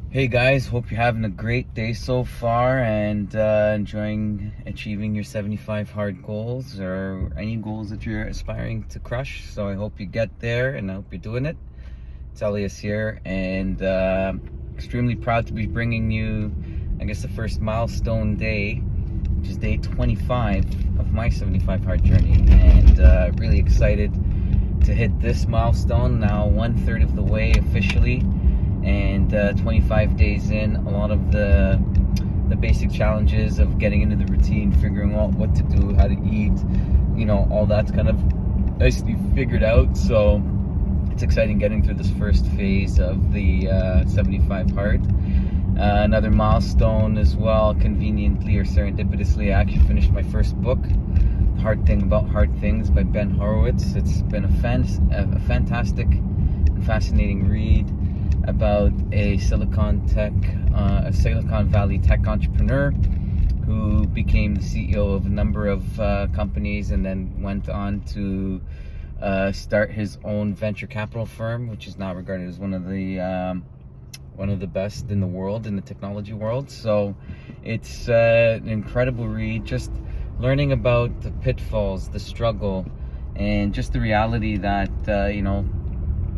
Hey guys, hope you're having a great day so far and enjoying achieving your 75 hard goals or any goals that you're aspiring to crush. So I hope you get there and I hope you're doing it. It's Elias here and extremely proud to be bringing you, I guess, the first milestone day, which is day 25 of my 75 hard journey. And really excited to hit this milestone now, 1/3 of the way officially. And 25 days in, a lot of the basic challenges of getting into the routine, figuring out what to do, how to eat, all that's kind of nicely figured out. So it's exciting getting through this first phase of the 75 hard. Another milestone as well, conveniently or serendipitously, I actually finished my first book, The Hard Thing About Hard Things by Ben Horowitz. It's been a fantastic and fascinating read about a Silicon Valley tech entrepreneur who became the CEO of a number of companies and then went on to start his own venture capital firm, which is now regarded as one of the best in the world, in the technology world. So it's an incredible read, just learning about the pitfalls, the struggle, and just the reality that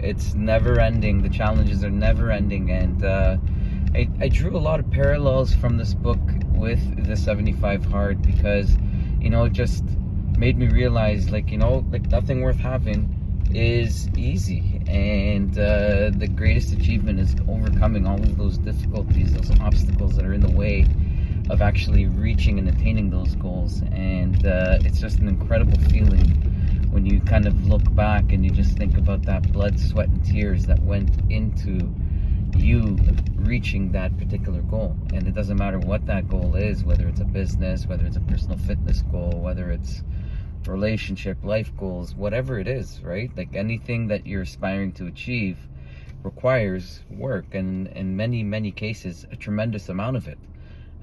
it's never ending. The challenges are never ending. And I drew a lot of parallels from this book with the 75 hard because, it just made me realize, like nothing worth having is easy. And the greatest achievement is overcoming all of those difficulties, those obstacles that are in the way of actually reaching and attaining those goals. And it's just an incredible feeling when you kind of look back and you just think about that blood, sweat, and tears that went into you reaching that particular goal. And it doesn't matter what that goal is, whether it's a business, whether it's a personal fitness goal, whether it's relationship, life goals, whatever it is, right? Like anything that you're aspiring to achieve requires work, and in many cases, a tremendous amount of it.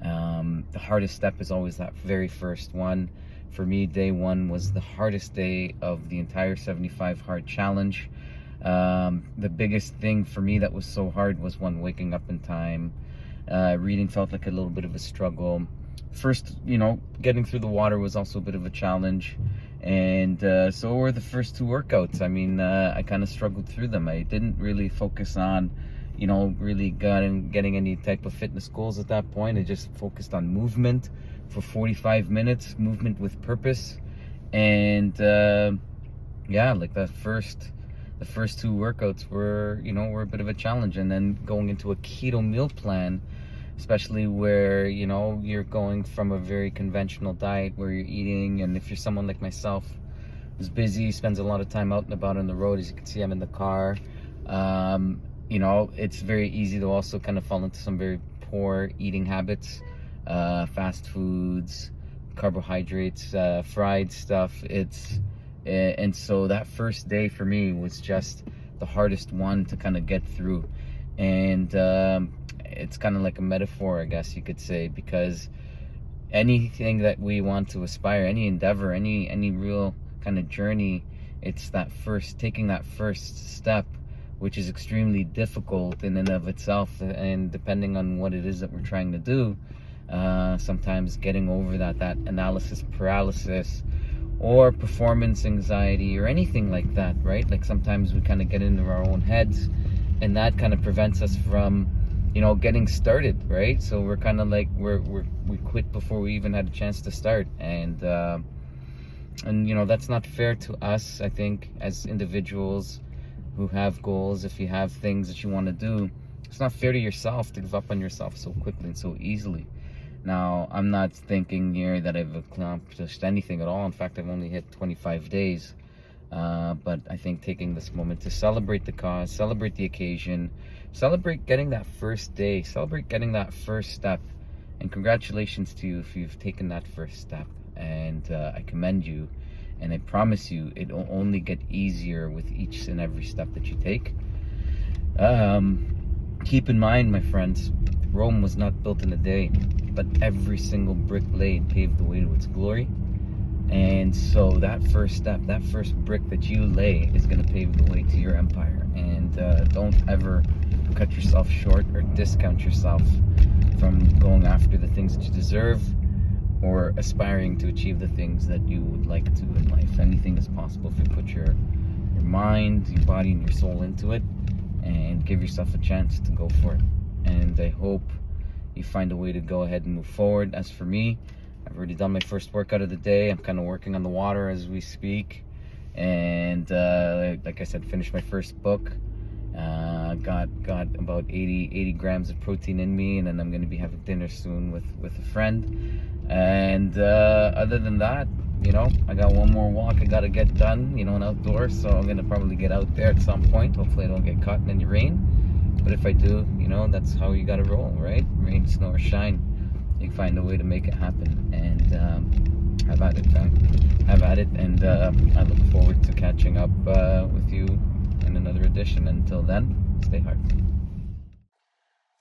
The hardest step is always that very first one. For me, day one was the hardest day of the entire 75 hard challenge. The biggest thing for me that was so hard was waking up in time. Reading felt like a little bit of a struggle. First, getting through the water was also a bit of a challenge. And so were the first two workouts. I mean, I kind of struggled through them. I didn't really focus on, really getting any type of fitness goals at that point. I just focused on movement for 45 minutes, movement with purpose. And like the first two workouts were a bit of a challenge. And then going into a keto meal plan, especially where you're going from a very conventional diet where you're eating, and if you're someone like myself who's busy, spends a lot of time out and about on the road, as you can see I'm in the car, it's very easy to also kind of fall into some very poor eating habits. Fast foods, carbohydrates, fried stuff. And so that first day for me was just the hardest one to kind of get through. And it's kind of like a metaphor, I guess you could say, because anything that we want to aspire, any endeavor, any real kind of journey, it's taking that first step, which is extremely difficult in and of itself. And depending on what it is that we're trying to do, sometimes getting over that analysis paralysis or performance anxiety or anything like that, right? Like sometimes we kind of get into our own heads, and that kind of prevents us from getting started, right? So we're kind of like we quit before we even had a chance to start. And that's not fair to us, I think, as individuals who have goals. If you have things that you want to do, it's not fair to yourself to give up on yourself so quickly and so easily. Now, I'm not thinking here that I've accomplished anything at all. In fact, I've only hit 25 days. But I think taking this moment to celebrate the cause, celebrate the occasion, celebrate getting that first day, celebrate getting that first step. And congratulations to you if you've taken that first step. And I commend you. And I promise you, it'll only get easier with each and every step that you take. Keep in mind, my friends, Rome was not built in a day, but every single brick laid paved the way to its glory. And so that first step, that first brick that you lay is going to pave the way to your empire. And don't ever cut yourself short or discount yourself from going after the things that you deserve or aspiring to achieve the things that you would like to in life. Anything is possible if you put your mind, your body, and your soul into it and give yourself a chance to go for it. And I hope you find a way to go ahead and move forward. As for me, I've already done my first workout of the day. I'm kind of working on the water as we speak. And like I said, finished my first book. Got about 80 grams of protein in me, and then I'm going to be having dinner soon with a friend. And other than that, I got one more walk I got to get done, an outdoor. So I'm going to probably get out there at some point. Hopefully I don't get caught in any rain. But if I do, that's how you got to roll, right? Rain, snow, or shine. You find a way to make it happen. And have at it, fam. Have at it. And I look forward to catching up with you in another edition. Until then, stay hard.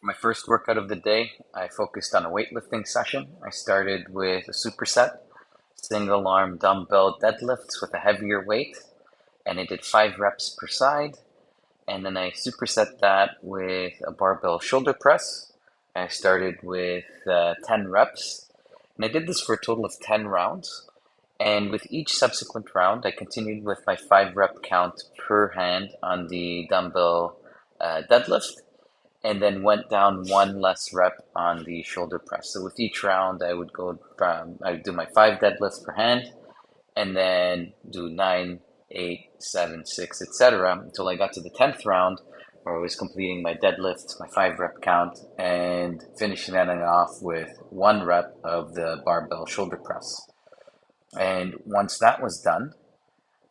My first workout of the day, I focused on a weightlifting session. I started with a superset, single arm dumbbell deadlifts with a heavier weight, and I did 5 reps per side. And then I superset that with a barbell shoulder press. I started with 10 reps, and I did this for a total of 10 rounds. And with each subsequent round, I continued with my 5 rep count per hand on the dumbbell deadlift, and then went down 1 less rep on the shoulder press. So with each round, I would do my 5 deadlifts per hand, and then do 9, 8, 7, 6, etc. until I got to the 10th round, where I was completing my deadlift, my 5 rep count, and finishing that off with 1 rep of the barbell shoulder press. And once that was done,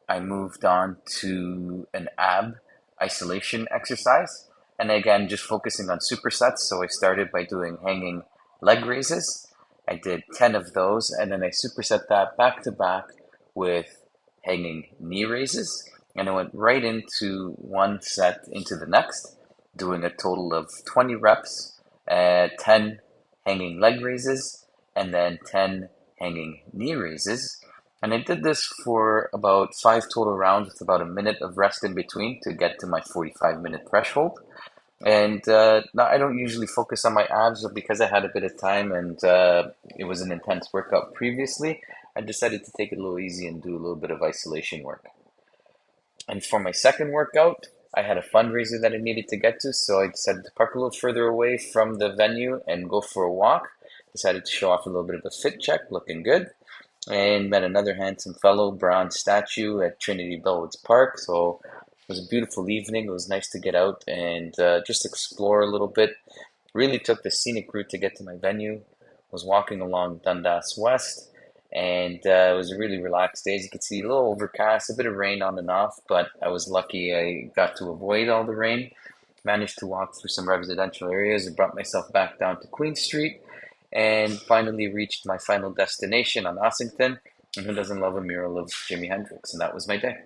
I moved on to an ab isolation exercise. And again, just focusing on supersets. So I started by doing hanging leg raises. I did 10 of those, and then I superset that back to back with hanging knee raises. And I went right into one set into the next, doing a total of 20 reps, 10 hanging leg raises, and then 10 hanging knee raises. And I did this for about 5 total rounds with about a minute of rest in between to get to my 45-minute threshold. And now I don't usually focus on my abs, but because I had a bit of time and it was an intense workout previously, I decided to take it a little easy and do a little bit of isolation work. And for my second workout, I had a fundraiser that I needed to get to, so I decided to park a little further away from the venue and go for a walk. Decided to show off a little bit of a fit check, looking good. And met another handsome fellow, bronze statue at Trinity Bellwoods Park. So it was a beautiful evening. It was nice to get out and just explore a little bit. Really took the scenic route to get to my venue. Was walking along Dundas West, and it was a really relaxed day. As you can see, a little overcast, a bit of rain on and off, but I was lucky I got to avoid all the rain. Managed to walk through some residential areas and brought myself back down to Queen Street, and finally reached my final destination on Ossington. And who doesn't love a mural of Jimi Hendrix? And that was my day.